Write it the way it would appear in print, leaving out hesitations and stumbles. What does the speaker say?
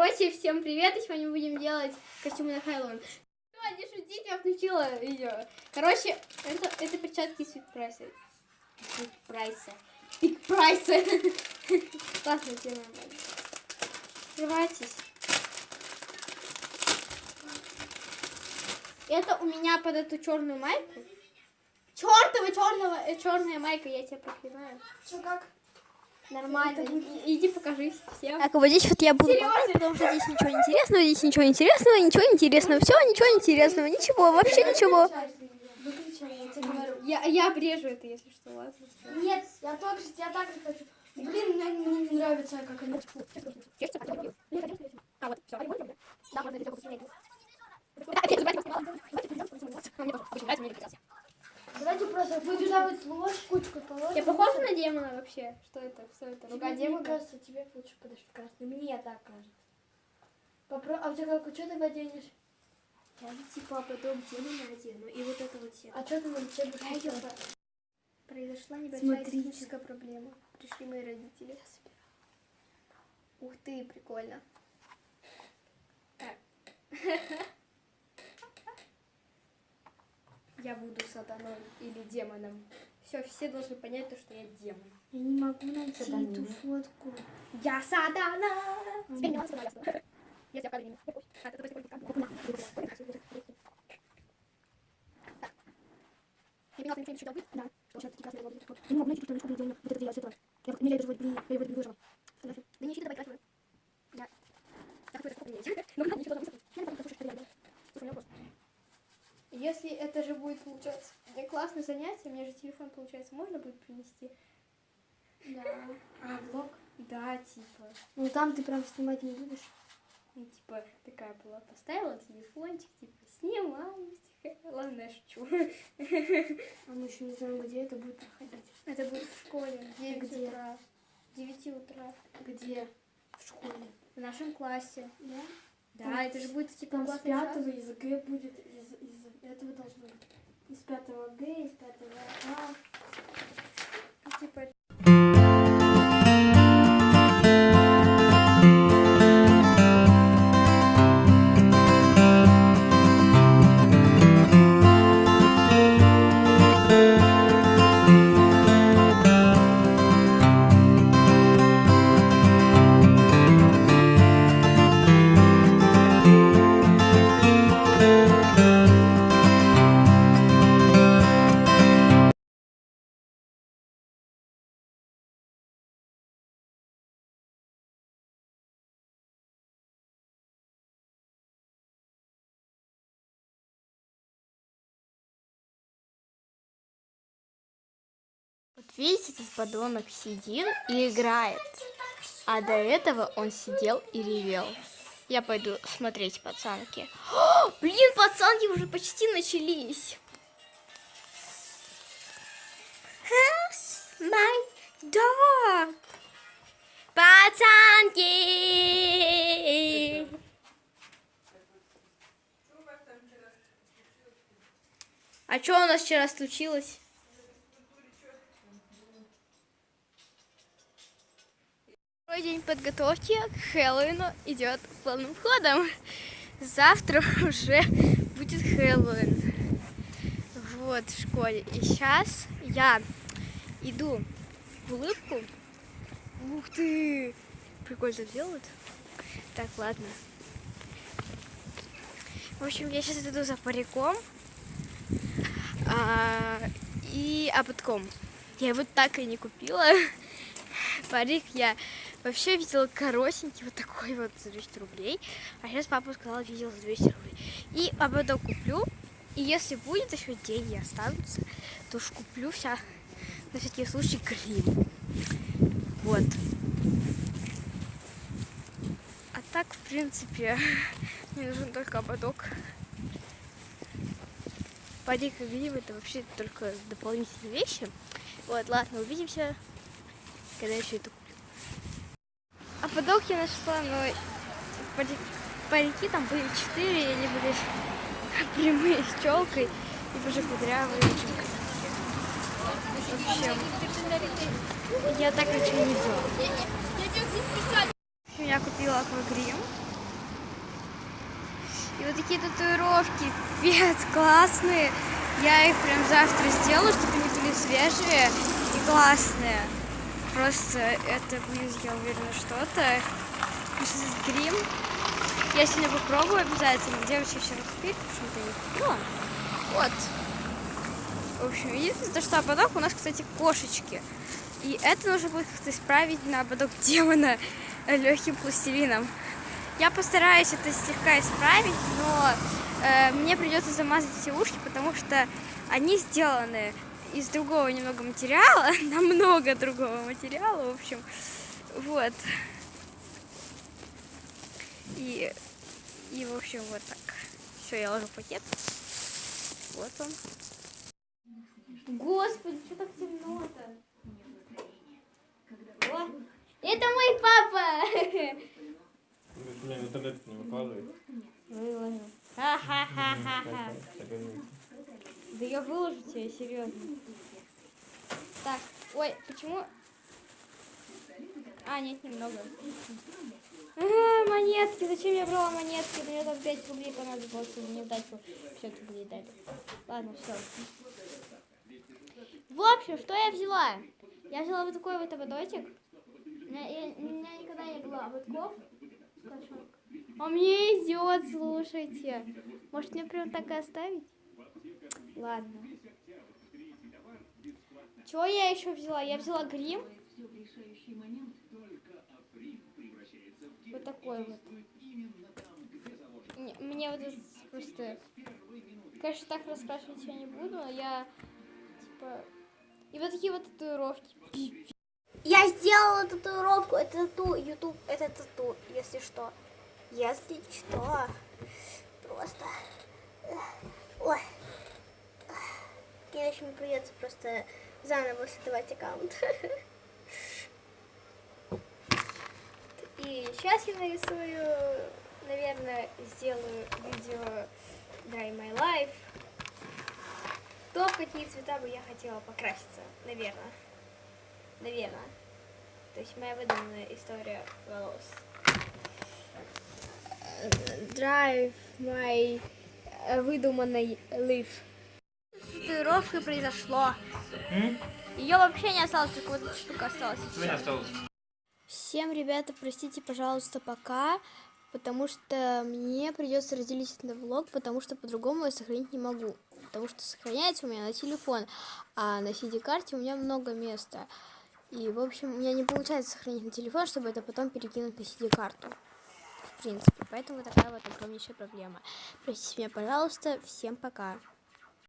Короче, всем привет, и сегодня будем делать костюмы на Хэллоуин. Не шутите, я включила видео. Короче, это перчатки из Фикпрайса. Фикпрайса. Классная тема. Открывайтесь. Это у меня под эту черную майку. Черная майка, я тебя проклинаю. Что как? Нормально. Иди покажись всем. Так, вот здесь вот я буду болтать, потому что здесь ничего интересного, ничего интересного, все, ничего интересного, ничего, вообще ничего. Выключай, я тебе говорю. Я обрежу это, если что, ладно? Нет, я так же хочу. Блин, мне не нравится, как они. А, вот, все. Да, можно это Давайте просто вы туда вот ложку положим. Я похожа на демона вообще? Что это? Рука демона? Мне кажется, тебе лучше подошли красный. Мне так кажется. А у тебя как, что ты оденешь? Я типа потом демона надену. И вот это вот все. А что ты нам тебе Произошла небольшая техническая проблема. Пришли мои родители. Ух ты, прикольно. Я буду сатаной или демоном. Все должны понять то, что я демон. Я не могу найти эту фотку. Я сатана! Теперь не надо ясно. Я тебя в кадре не могу. Я бегал, ты что-то да. Сейчас такие красные волосы. Я не могу найти, что ручку будет вот это делать светло. Я не лезу перевод выжила. Да не ищи, давай красивую. Я хочу это поменять. Но надо ничего должно быть. Я не могу послушать, что я делаю. Слушай, у меня вопрос. Если это же будет получаться классное занятие, мне же телефон, получается, можно будет принести? Да. А, влог? Да, типа. Ну там ты прям снимать не будешь. Ну, типа, такая была, поставила телефончик, типа, снимаю. Ладно, я шучу. А мы еще не знаем, где это будет проходить. Это будет в школе, в 9 Где? утра. В 9 утра. Где? В школе. В нашем классе. Да? Да, Там это же будет, типа, Там с классный 5 час. из Г будет, из этого должно быть. Из 5 Г, из 5 А. И, типа, Вот видите, этот подонок сидит и играет. А до этого он сидел и ревел. Я пойду смотреть пацанки. О, блин, пацанки уже почти начались. How's my dog? Пацанки! А что у нас вчера случилось? Второй день подготовки к Хэллоуину идет полным ходом. Завтра уже будет Хэллоуин. Вот в школе. И сейчас я иду в улыбку. Ух ты! Прикольно делают. Так, ладно. В общем, я сейчас иду за париком и ободком. Я его так и не купила. Парик я вообще видела коротенький, вот такой вот за 200 рублей. А сейчас папа сказал, видел за 200 рублей. И ободок куплю. И если будет еще деньги останутся, то уж куплю на всякий случай грим. Вот. А так, в принципе, мне нужен только ободок. Парик и грим — это вообще только дополнительные вещи. Вот, ладно, увидимся, когда я все это куплю. А подок я нашла, но парики там были 4, и они были прямые с челкой и уже кудрявые. В общем, я так ничего не взяла. Я купила аквагрим. И вот такие татуировки, пипец, классные. Я их прям завтра сделаю, чтобы они были свежие и классные. Просто это будет, я уверена, что-то. Сейчас грим. Я сегодня попробую обязательно. Девочки вчера купили, почему-то я не купила. Вот. В общем, видите, то, что ободок у нас, кстати, кошечки. И это нужно будет как-то исправить на ободок демона легким пластилином. Я постараюсь это слегка исправить, но мне придется замазать все ушки, потому что они сделаны из другого немного материала, намного другого материала, в общем, вот. И в общем, вот так. Все, я ложу в пакет. Вот он. Господи, что так темно-то? О, это мой папа! Не, в интернет не выкладывай. Выложу. Ха-ха-ха-ха-ха. Да я выложу тебе, серьезно. Так, ой, почему? А, нет, немного. Монетки, зачем я брала монетки? Мне там 5 рублей понадобилось, и мне дать 50 рублей дали. Ладно, все. В общем, что я взяла? Я взяла вот такой вот ободочек. У меня никогда не было ободков. А мне идет, слушайте. Может, мне прям так и оставить? Ладно. Чего я еще взяла? Я взяла грим. Вот такой вот. Мне вот это просто... Конечно, так раскрашивать я не буду, но я, типа... И вот такие вот татуировки. Я сделала татуировку. Это тату, YouTube, это тату, если что. Если что. Просто... Ой. Конечно, мне придется просто заново создавать аккаунт. И сейчас я нарисую, наверное, сделаю видео Dry My Life. То, в какие цвета бы я хотела покраситься, наверное. Наверное. То есть моя выдуманная история волос. Drive my выдуманный life. Татуировка произошло. Ее вообще не осталось, только вот эта штука осталась. Не осталось. Всем, ребята, простите, пожалуйста, пока, потому что мне придется разделить этот влог, потому что по-другому я сохранить не могу. Потому что сохраняется у меня на телефон, а на CD-карте у меня много места. И, в общем, у меня не получается сохранить на телефон, чтобы это потом перекинуть на CD-карту. В принципе, поэтому такая вот огромнейшая проблема. Простите меня, пожалуйста, всем пока.